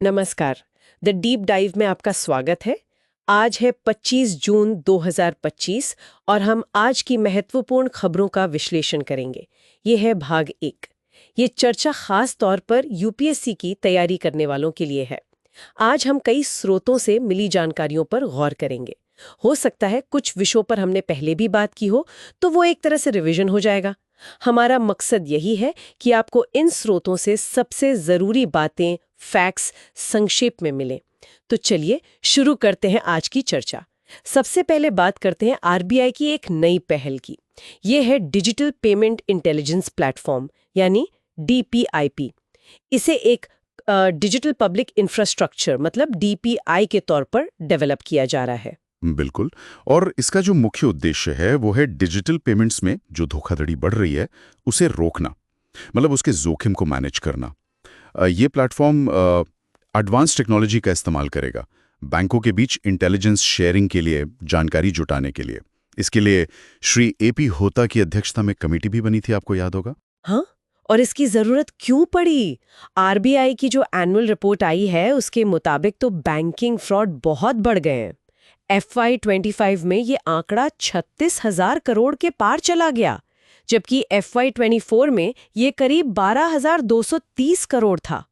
नमस्कार। The deep dive में आपका स्वागत है। आज है 25 जून 2025 और हम आज की महत्वपूर्ण खबरों का विश्लेषण करेंगे। ये है भाग 1। ये चर्चा खास तौर पर यूपीएससी की तैयारी करने वालों के लिए है। आज हम कई स्रोतों से मिली जानकारियों पर गौर करेंगे। हो सकता है कुछ विषयों पर हमने पहले भी बात की हो, तो वो एक तरह से रिवीजन हो जाएगा। हमारा मकसद यही है कि आपको इन स्रोतों से सबसे जरूरी बातें, फैक्ट्स संक्षेप में मिलें। तो चलिए शुरू करते हैं आज की चर्चा। सबसे पहले बात करते हैं आरबीआई की एक नई पहल की। ये है डिजिटल पेमेंट इंटेलिजेंस प्लेटफॉर्म, यानी डीपीआईपी। इसे एक डिजिटल पब्लिक इंफ्रास्ट्रक्चर मतलब डीपीआई के तौर पर डेवलप किया जा रहा है। बिल्कुल। और इसका जो मुख्य उद्देश्य है वो है डिजिटल पेमेंट्स में जो धोखाधड़ी बढ़ रही है उसे रोकना, मतलब उसके जोखिम को मैनेज करना। ये प्लेटफॉर्म एडवांस टेक्नोलॉजी का इस्तेमाल करेगा बैंकों के बीच इंटेलिजेंस शेयरिंग के लिए, जानकारी जुटाने के लिए। इसके लिए श्री एपी होता की अध्यक्षता में कमेटी भी बनी थी, आपको याद होगा। हाँ, और इसकी जरूरत क्यों पड़ी? आरबीआई की जो एनुअल रिपोर्ट आई है उसके मुताबिक तो बैंकिंग फ्रॉड बहुत बढ़ गए हैं। FY25 में ये आंकड़ा 36,000 करोड़ के पार चला गया, जबकि FY24 में ये करीब 12,230 करोड़ था।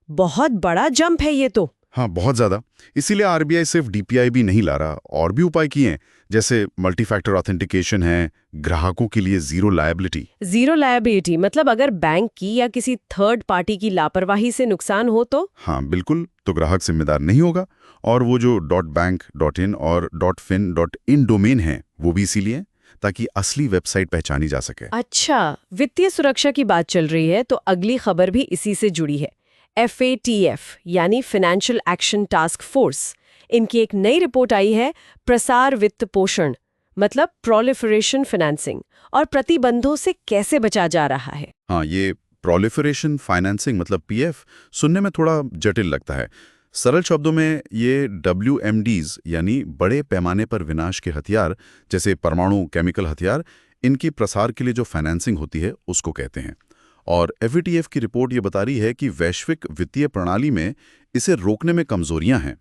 बहुत बड़ा जंप है ये तो। हाँ, बहुत ज्यादा। इसीलिए आरबीआई सिर्फ डीपीआई भी नहीं ला रहा, और भी उपाय किए हैं, जैसे मल्टी फैक्टर ऑथेंटिकेशन है, ग्राहकों के लिए जीरो लायबिलिटी। जीरो लायबिलिटी मतलब अगर बैंक की या किसी थर्ड पार्टी की लापरवाही से नुकसान हो तो? हाँ बिल्कुल, तो ग्राहक जिम्मेदार नहीं होगा। और वो जो .bank.in और .fin.in डोमेन है वो भी इसीलिए, ताकि असली वेबसाइट पहचानी जा सके। अच्छा, वित्तीय सुरक्षा की बात चल रही है तो अगली खबर भी इसी से जुड़ी है। FATF यानी फाइनेंशियल एक्शन टास्क फोर्स, इनकी एक नई रिपोर्ट आई है, प्रसार वित्त पोषण मतलब प्रोलिफरेशन फाइनेंसिंग और प्रतिबंधों से कैसे बचा जा रहा है। हाँ, ये प्रोलिफरेशन फाइनेंसिंग मतलब पीएफ सुनने में थोड़ा जटिल लगता है। सरल शब्दों में ये WMDs यानी बड़े पैमाने पर विनाश के हथियार, जैसे परमाणु केमिकल हथियार, इनकी प्रसार के लिए जो फाइनेंसिंग होती है उसको कहते हैं। और FATF की रिपोर्ट ये बता रही है कि वैश्विक वित्तीय प्रणाली में इसे रोकने में कमजोरियां हैं।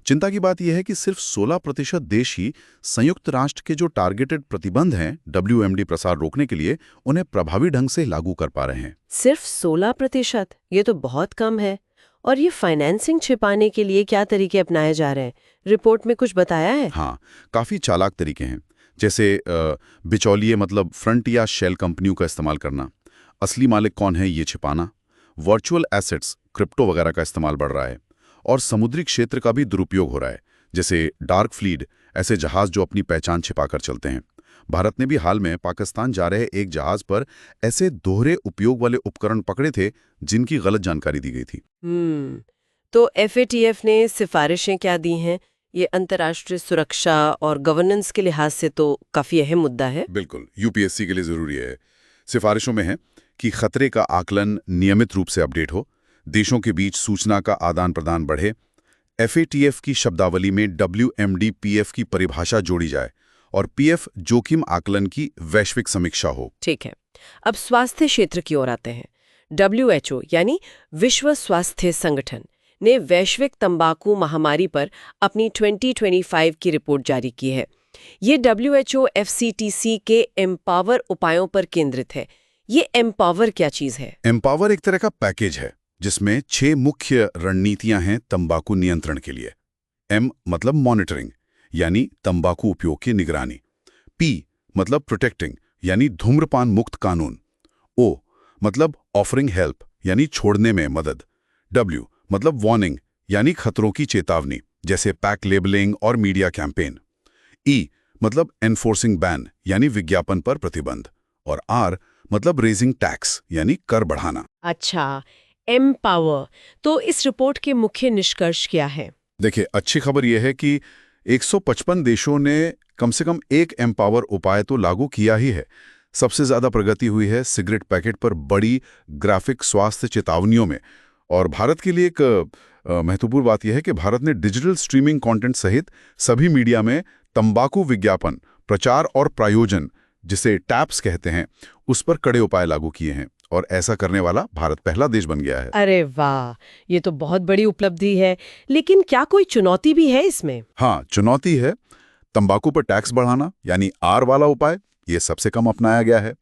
चिंता की बात यह है कि सिर्फ 16% देश ही संयुक्त राष्ट्र के जो टारगेटेड प्रतिबंध हैं WMD प्रसार रोकने के लिए, उन्हें प्रभावी ढंग से लागू कर पा रहे हैं। सिर्फ 16%? ये तो बहुत कम है। और ये फाइनेंसिंग छिपाने के लिए क्या तरीके अपनाए जा रहे हैं? रिपोर्ट में कुछ बताया है? हाँ, काफी चालाक तरीके हैं, जैसे बिचौलिए मतलब फ्रंट या शेल कंपनियों का इस्तेमाल करना, असली मालिक कौन है ये छिपाना, वर्चुअल एसेट्स, क्रिप्टो वगैरह का इस्तेमाल बढ़ रहा है, और समुद्री क्षेत्र का भी दुरुपयोग हो रहा है, जैसे डार्क फ्लीट, ऐसे जहाज जो अपनी पहचान छिपाकर चलते हैं। भारत ने भी हाल में पाकिस्तान जा रहे एक जहाज पर ऐसे दोहरे उपयोग वाले उपकरण पकड़े थे जिनकी गलत जानकारी दी गई थी। तो FATF ने सिफारिशें क्या दी हैं? ये अंतर्राष्ट्रीय सुरक्षा और गवर्नेंस के लिहाज से तो काफी अहम मुद्दा है। बिल्कुल, यूपीएससी के लिए जरूरी है। सिफारिशों में है कि खतरे का आकलन नियमित रूप से अपडेट हो, देशों के बीच सूचना का आदान प्रदान बढ़े, FATF की शब्दावली में WMD PF की परिभाषा जोड़ी जाए और PF जोखिम आकलन की वैश्विक समीक्षा हो। ठीक है, अब स्वास्थ्य क्षेत्र की ओर आते हैं। WHO यानी विश्व स्वास्थ्य संगठन ने वैश्विक तंबाकू महामारी पर अपनी 2025 की रिपोर्ट जारी की है। ये WHO FCTC के एम्पावर उपायों पर केंद्रित है। ये एम्पावर क्या चीज है? एम्पावर एक तरह का पैकेज है जिसमें 6 मुख्य रणनीतियां हैं तंबाकू नियंत्रण के लिए। M मतलब मॉनिटरिंग यानी तंबाकू उपयोग की निगरानी, P मतलब प्रोटेक्टिंग यानी धूम्रपान मुक्त कानून, O मतलब ऑफरिंग हेल्प यानी छोड़ने में मदद, W मतलब वार्निंग यानी खतरों की चेतावनी, जैसे पैक लेबलिंग और मीडिया कैंपेन, E मतलब एनफोर्सिंग बैन यानी विज्ञापन पर प्रतिबंध, और R मतलब रेजिंग टैक्स यानी कर बढ़ाना। अच्छा, एम्पावर। तो इस रिपोर्ट के मुख्य निष्कर्ष क्या है? देखिए, अच्छी खबर यह है कि 155 देशों ने कम से कम एक एम्पावर उपाय तो लागू किया ही है। सबसे ज्यादा प्रगति हुई है सिगरेट पैकेट पर बड़ी ग्राफिक स्वास्थ्य चेतावनियों में। और भारत के लिए एक महत्वपूर्ण बात यह है कि भारत ने डिजिटल स्ट्रीमिंग कंटेंट सहित सभी मीडिया में तंबाकू विज्ञापन, प्रचार और प्रायोजन, जिसे टैप्स कहते हैं, उस पर कड़े उपाय लागू किए हैं। और ऐसा करने वाला भारत पहला देश बन गया है। अरे वाह, ये तो बहुत बड़ी उपलब्धि है। लेकिन क्या कोई चुनौती भी है इसमें? हाँ, चुनौती है। तंबाकू पर टैक्स बढ़ाना यानी आर वाला उपाय, ये सबसे कम अपनाया गया है।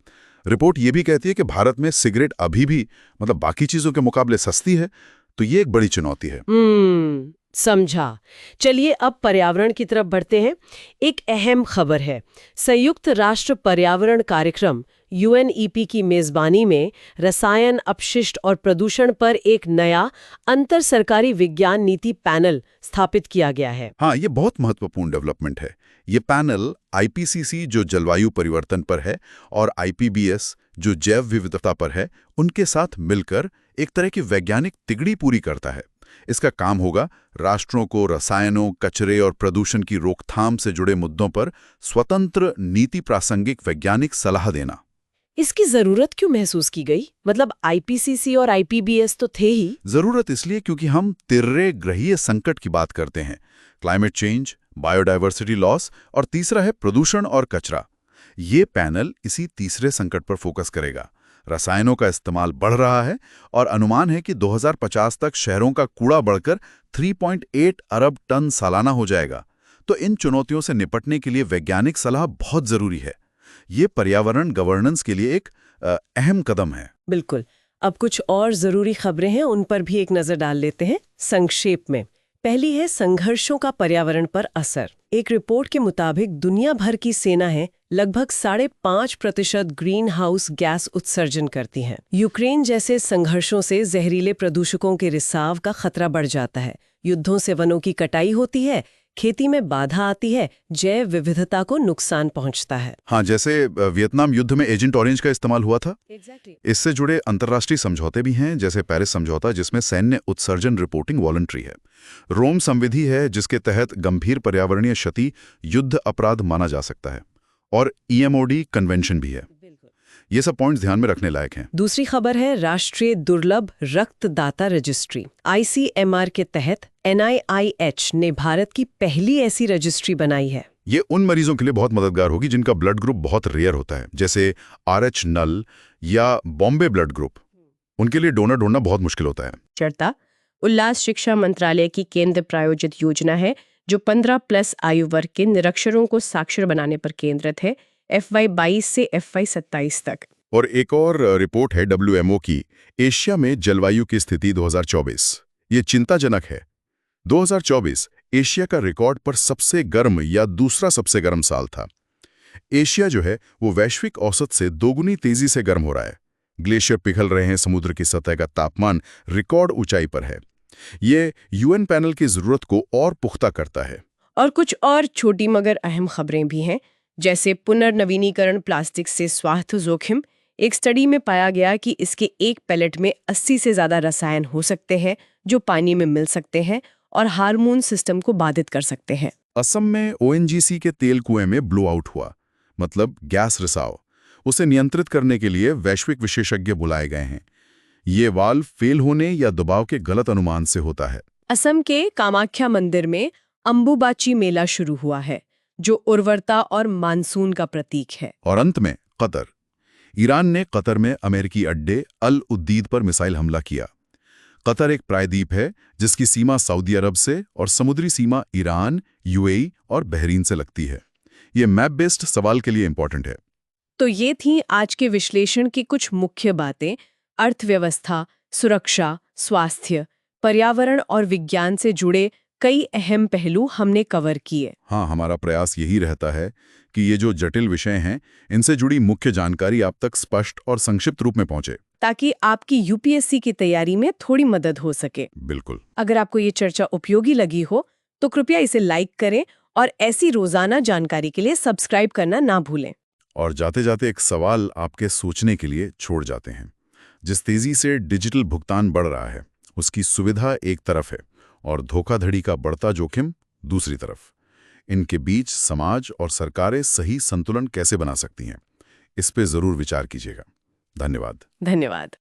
रिपोर्ट ये भी कहती है कि भारत में सिगरेट अभी भी मतलब बाकी चीजों के मुकाबले सस्ती है, तो ये एक बड़ी चुनौती है। समझा। चलिए अब पर्यावरण की तरफ बढ़ते हैं। एक अहम खबर है, संयुक्त राष्ट्र पर्यावरण कार्यक्रम UNEP की मेजबानी में रसायन अपशिष्ट और प्रदूषण पर एक नया अंतर सरकारी विज्ञान नीति पैनल स्थापित किया गया है। हाँ, ये बहुत महत्वपूर्ण डेवलपमेंट है। ये पैनल IPCC जो जलवायु परिवर्तन पर है और IPBES जो जैव विविधता पर है, उनके साथ मिलकर एक तरह की वैज्ञानिक तिगड़ी पूरी करता है। इसका काम होगा राष्ट्रों को रसायनों, कचरे और प्रदूषण की रोकथाम से जुड़े मुद्दों पर स्वतंत्र नीति प्रासंगिक वैज्ञानिक सलाह देना। इसकी जरूरत क्यों महसूस की गई? मतलब IPCC और IPBES तो थे ही। जरूरत इसलिए क्योंकि हम तिर्रे ग्रहीय संकट की बात करते हैं, क्लाइमेट चेंज, बायोडायवर्सिटी लॉस और तीसरा है प्रदूषण और कचरा। ये पैनल इसी तीसरे संकट पर फोकस करेगा। रसायनों का इस्तेमाल बढ़ रहा है और अनुमान है कि 2050 तक शहरों का कूड़ा बढ़कर 3.8 अरब टन सालाना हो जाएगा। तो इन चुनौतियों से निपटने के लिए वैज्ञानिक सलाह बहुत जरूरी है। ये पर्यावरण गवर्नेंस के लिए एक अहम कदम है। बिल्कुल। अब कुछ और जरूरी खबरें हैं, उन पर भी एक नजर डाल लेते हैं संक्षेप में। पहली है संघर्षों का पर्यावरण पर असर। एक रिपोर्ट के मुताबिक दुनिया भर की सेनाएं लगभग 5.5% ग्रीन हाउस गैस उत्सर्जन करती हैं। यूक्रेन जैसे संघर्षों से जहरीले प्रदूषकों के रिसाव का खतरा बढ़ जाता है। युद्धों से वनों की कटाई होती है, खेती में बाधा आती है, जैव विविधता को नुकसान पहुंचता है। हाँ, जैसे वियतनाम युद्ध में एजेंट ऑरेंज का इस्तेमाल हुआ था। इससे जुड़े अंतर्राष्ट्रीय समझौते भी हैं, जैसे पेरिस समझौता जिसमें सैन्य उत्सर्जन रिपोर्टिंग वॉलंटरी है। रोम संविधि है जिसके तहत गंभीर पर्यावरणीय क्षति युद्ध अपराध माना जा सकता है, और EMOD कन्वेंशन भी है। ये सब पॉइंट्स ध्यान में रखने लायक हैं। दूसरी खबर है राष्ट्रीय दुर्लभ रक्तदाता रजिस्ट्री। ICMR के तहत NIH ने भारत की पहली ऐसी रजिस्ट्री बनाई है। ये उन मरीजों के लिए बहुत मददगार होगी जिनका ब्लड ग्रुप बहुत रेयर होता है, जैसे RH नल या बॉम्बे ब्लड ग्रुप। उनके लिए डोनर ढूंढना बहुत मुश्किल होता है। चर्चा उल्लास शिक्षा मंत्रालय की केंद्र प्रायोजित योजना है जो 15+ आयु वर्ग के निरक्षरों को साक्षर बनाने पर केंद्रित है, FY 22 से FY 27 तक। और एक और रिपोर्ट है WMO की, एशिया में जलवायु की स्थिति 2024। ये चिंताजनक है। 2024 एशिया का रिकॉर्ड पर सबसे गर्म या दूसरा सबसे गर्म साल था। एशिया जो है वो वैश्विक औसत से दोगुनी तेजी से गर्म हो रहा है। ग्लेशियर पिघल रहे हैं, समुद्र की सतह का तापमान रिकॉर्ड ऊंचाई पर है। ये UN पैनल की जरूरत को और पुख्ता करता है। और कुछ और छोटी मगर अहम खबरें भी हैं, जैसे पुनर्नवीनीकरण प्लास्टिक से स्वास्थ्य जोखिम। एक स्टडी में पाया गया कि इसके एक पैलेट में 80 से ज्यादा रसायन हो सकते हैं जो पानी में मिल सकते हैं और हार्मोन सिस्टम को बाधित कर सकते हैं। असम में ONGC के तेल कुएं में ब्लो आउट हुआ, मतलब गैस रिसाव। उसे नियंत्रित करने के लिए वैश्विक विशेषज्ञ बुलाए गए हैं। ये वाल्व फेल होने या दबाव के गलत अनुमान से होता है। असम के कामाख्या मंदिर में अंबुबाची मेला शुरू हुआ है, जो उर्वरता और मानसून का प्रतीक है। और अंत में कतर। ईरान ने कतर में अमेरिकी अड्डे अल उद्दीद पर मिसाइल हमला किया। कतर एक प्रायद्वीप है जिसकी सीमा सऊदी अरब से और समुद्री सीमा ईरान, UAE और बहरीन से लगती है। ये मैप बेस्ड सवाल के लिए इंपॉर्टेंट है। तो ये थी आज के विश्लेषण की कुछ मुख्य बातें। अर्थव्यवस्था, सुरक्षा, स्वास्थ्य, पर्यावरण और विज्ञान से जुड़े कई अहम पहलू हमने कवर किए। हाँ, हमारा प्रयास यही रहता है कि ये जो जटिल विषय हैं, इनसे जुड़ी मुख्य जानकारी आप तक स्पष्ट और संक्षिप्त रूप में पहुंचे, ताकि आपकी UPSC की तैयारी में थोड़ी मदद हो सके। बिल्कुल। अगर आपको ये चर्चा उपयोगी लगी हो तो कृपया इसे लाइक करें और ऐसी रोजाना जानकारी के लिए सब्सक्राइब करना ना भूलें। और जाते जाते एक सवाल आपके सोचने के लिए छोड़ जाते हैं। जिस तेजी से डिजिटल भुगतान बढ़ रहा है, उसकी सुविधा एक तरफ है और धोखाधड़ी का बढ़ता जोखिम दूसरी तरफ। इनके बीच समाज और सरकारें सही संतुलन कैसे बना सकती हैं, इस पे जरूर विचार कीजिएगा। धन्यवाद। धन्यवाद।